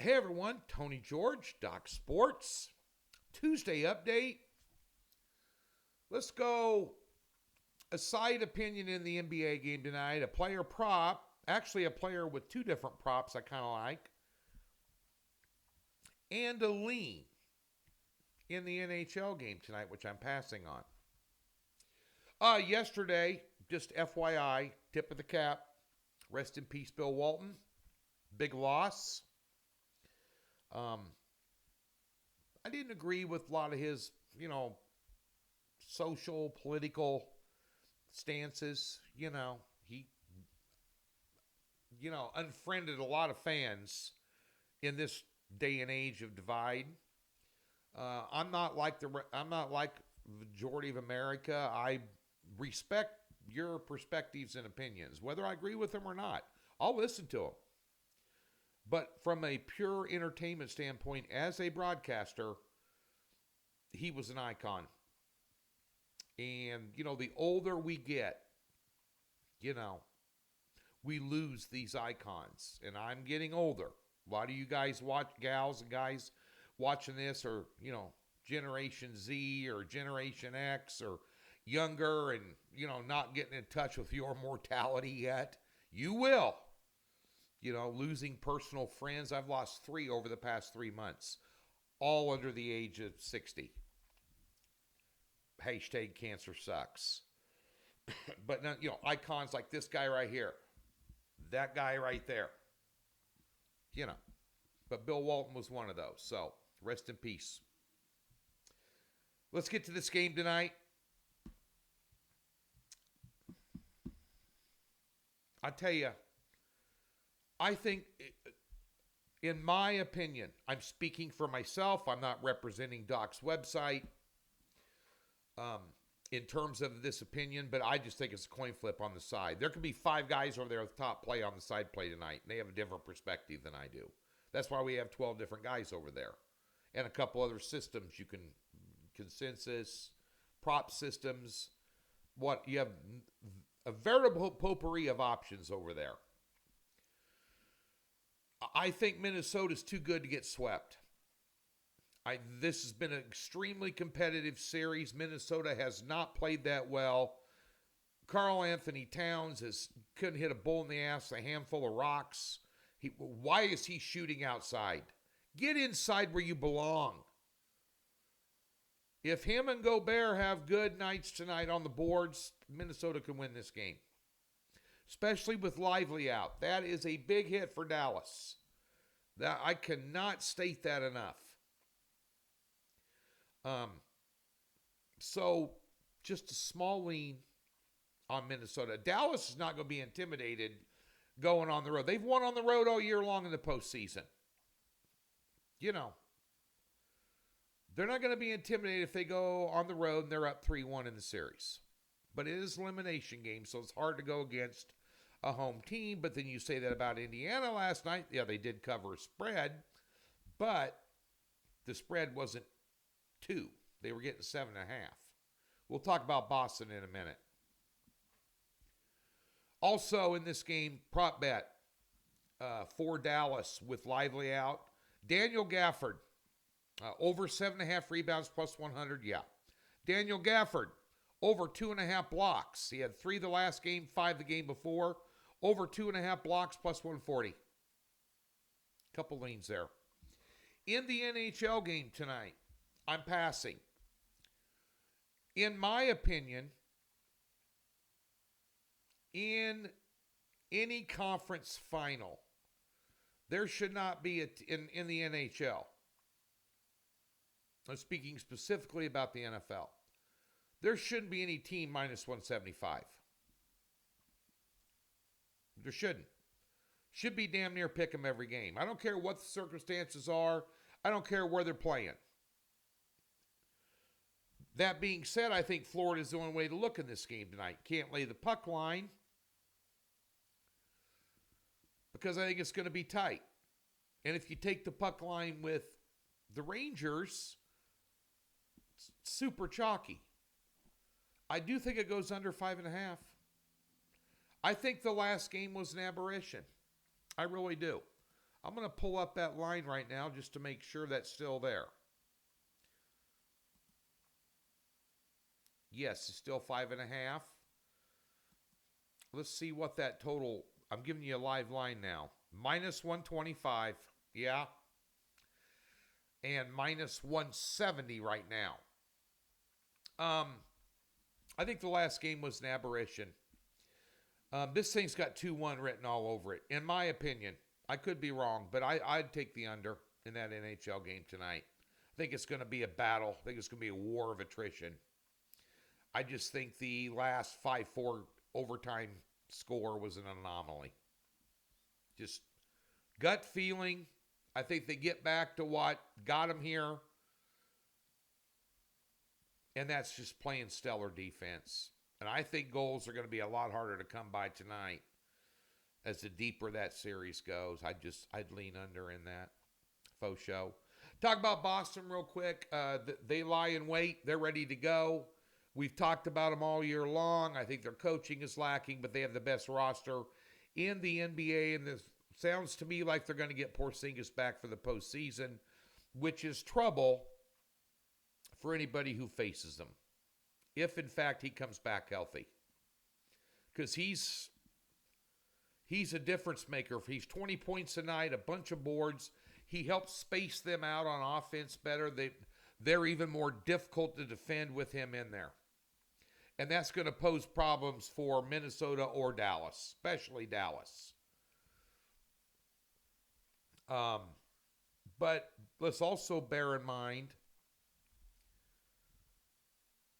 Hey everyone, Tony George, Doc Sports. Tuesday update. Let's go a side opinion in the NBA game tonight. A player prop, actually a player with two different props I kind of like. And a lean in the NHL game tonight, which I'm passing on. Yesterday, just FYI, tip of the cap. Rest in peace, Bill Walton. Big loss. I didn't agree with a lot of his, social, political stances. He, unfriended a lot of fans in this day and age of divide. I'm not like the majority of America. I respect your perspectives and opinions, whether I agree with them or not. I'll listen to them. But from a pure entertainment standpoint, as a broadcaster, he was an icon. And, the older we get, we lose these icons. And I'm getting older. A lot of you guys gals and guys watching this are, Generation Z or Generation X or younger and, not getting in touch with your mortality yet. You will. Losing personal friends. I've lost 3 over the past 3 months, all under the age of 60. Hashtag cancer sucks. But now, icons like this guy right here, that guy right there, but Bill Walton was one of those. So rest in peace. Let's get to this game tonight. I tell you, I think, in my opinion, I'm speaking for myself. I'm not representing Doc's website in terms of this opinion, but I just think it's a coin flip on the side. There could be 5 guys over there at the top play on the side play tonight, and they have a different perspective than I do. That's why we have 12 different guys over there and a couple other systems you can, consensus, prop systems. You have a veritable potpourri of options over there. I think Minnesota's too good to get swept. This has been an extremely competitive series. Minnesota has not played that well. Karl Anthony Towns couldn't hit a bull in the ass, a handful of rocks. Why is he shooting outside? Get inside where you belong. If him and Gobert have good nights tonight on the boards, Minnesota can win this game. Especially with Lively out. That is a big hit for Dallas. I cannot state that enough. So, just a small lean on Minnesota. Dallas is not going to be intimidated going on the road. They've won on the road all year long in the postseason. They're not going to be intimidated if they go on the road and they're up 3-1 in the series. But it is an elimination game, so it's hard to go against a home team. But then you say that about Indiana last night. Yeah, they did cover a spread, but the spread wasn't 2. They were getting 7.5. We'll talk about Boston in a minute. Also in this game, prop bet for Dallas with Lively out. Daniel Gafford, over 7.5 rebounds plus 100. Yeah. Daniel Gafford, over 2.5 blocks. He had 3 the last game, 5 the game before. Over 2.5 blocks plus 140. Couple leans there. In the NHL game tonight, I'm passing. In my opinion, in any conference final, there should not be in the NHL. I'm speaking specifically about the NFL. There shouldn't be any team minus 175. There shouldn't. Should be damn near pick 'em every game. I don't care what the circumstances are. I don't care where they're playing. That being said, I think Florida's the only way to look in this game tonight. Can't lay the puck line because I think it's going to be tight. And if you take the puck line with the Rangers, it's super chalky. I do think it goes under 5.5. I think the last game was an aberration. I really do. I'm going to pull up that line right now just to make sure that's still there. Yes, it's still 5.5. Let's see what that total, I'm giving you a live line now. Minus 125, yeah. And minus 170 right now. I think the last game was an aberration. This thing's got 2-1 written all over it, in my opinion. I could be wrong, but I'd take the under in that NHL game tonight. I think it's going to be a battle. I think it's going to be a war of attrition. I just think the last 5-4 overtime score was an anomaly. Just gut feeling. I think they get back to what got them here. And that's just playing stellar defense. And I think goals are going to be a lot harder to come by tonight as the deeper that series goes. I'd lean under in that faux show. Talk about Boston real quick. They lie in wait. They're ready to go. We've talked about them all year long. I think their coaching is lacking, but they have the best roster in the NBA. And this sounds to me like they're going to get Porzingis back for the postseason, which is trouble for anybody who faces them, if in fact he comes back healthy. Because he's a difference maker. He's 20 points a night, a bunch of boards. He helps space them out on offense better. They're even more difficult to defend with him in there. And that's going to pose problems for Minnesota or Dallas, especially Dallas. But let's also bear in mind,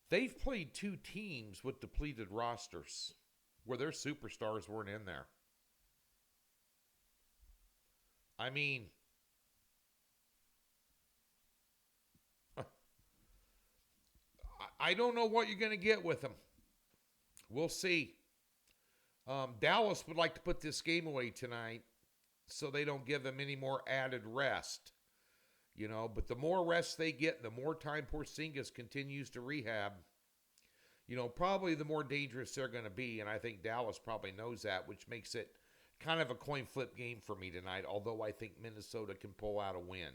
they've played two teams with depleted rosters where their superstars weren't in there. I mean, I don't know what you're going to get with them. We'll see. Dallas would like to put this game away tonight so they don't give them any more added rest. But the more rest they get, the more time Porzingis continues to rehab, probably the more dangerous they're going to be. And I think Dallas probably knows that, which makes it kind of a coin flip game for me tonight, although I think Minnesota can pull out a win.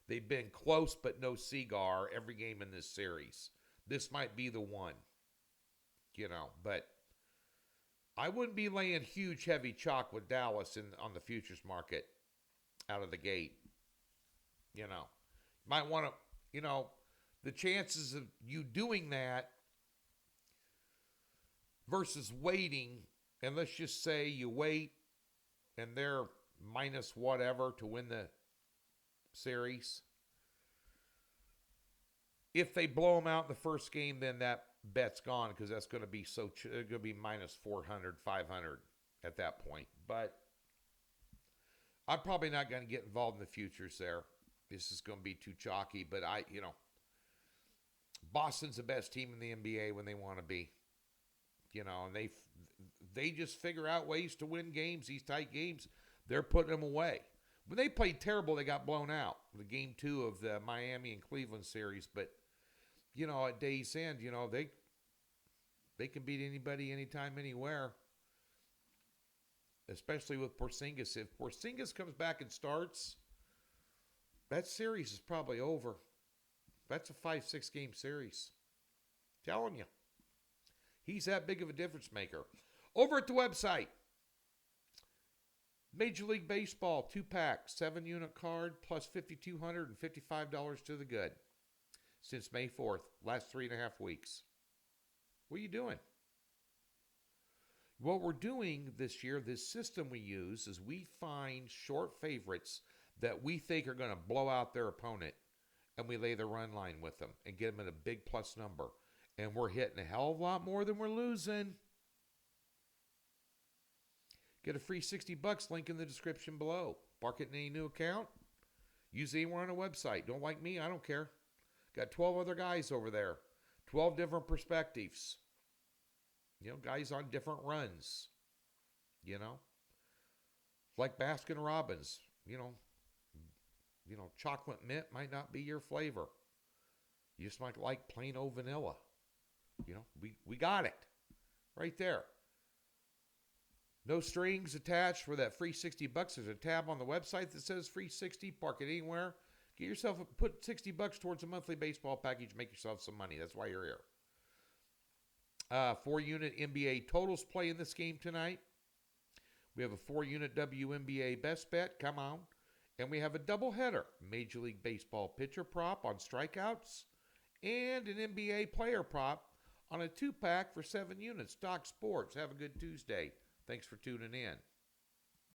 They've been close but no cigar every game in this series. This might be the one, but I wouldn't be laying huge, heavy chalk with Dallas on the futures market out of the gate. Might want to, the chances of you doing that versus waiting, and let's just say you wait and they're minus whatever to win the series. If they blow them out in the first game, then that bet's gone because that's going to be going to be minus 400, 500 at that point. But I'm probably not going to get involved in the futures there. This is going to be too chalky. But Boston's the best team in the NBA when they want to be. And they just figure out ways to win games, these tight games. They're putting them away. When they played terrible, they got blown out. The game 2 of the Miami and Cleveland series. But, at day's end, they can beat anybody, anytime, anywhere. Especially with Porzingis. If Porzingis comes back and starts, that series is probably over. That's a 5-6 game series. Telling you. He's that big of a difference maker. Over at the website, Major League Baseball 2-pack 7-unit card plus $5,200 and $55 to the good since May 4th, last 3.5 weeks. What are you doing? What we're doing this year, this system we use, is we find short favorites that we think are going to blow out their opponent, and we lay the run line with them and get them at a big plus number. And we're hitting a hell of a lot more than we're losing. Get a free $60, link in the description below. Park it in any new account. Use anywhere on the website. Don't like me? I don't care. Got 12 other guys over there. 12 different perspectives. Guys on different runs. Like Baskin Robbins. Chocolate mint might not be your flavor. You just might like plain old vanilla. We got it. Right there. No strings attached for that free $60. There's a tab on the website that says free 60. Park it anywhere. Get yourself, put $60 towards a monthly baseball package. Make yourself some money. That's why you're here. 4-unit NBA totals play in this game tonight. We have a 4-unit WNBA best bet. Come on. And we have a doubleheader. Major League Baseball pitcher prop on strikeouts and an NBA player prop on a 2-pack for 7 units. Doc Sports. Have a good Tuesday. Thanks for tuning in.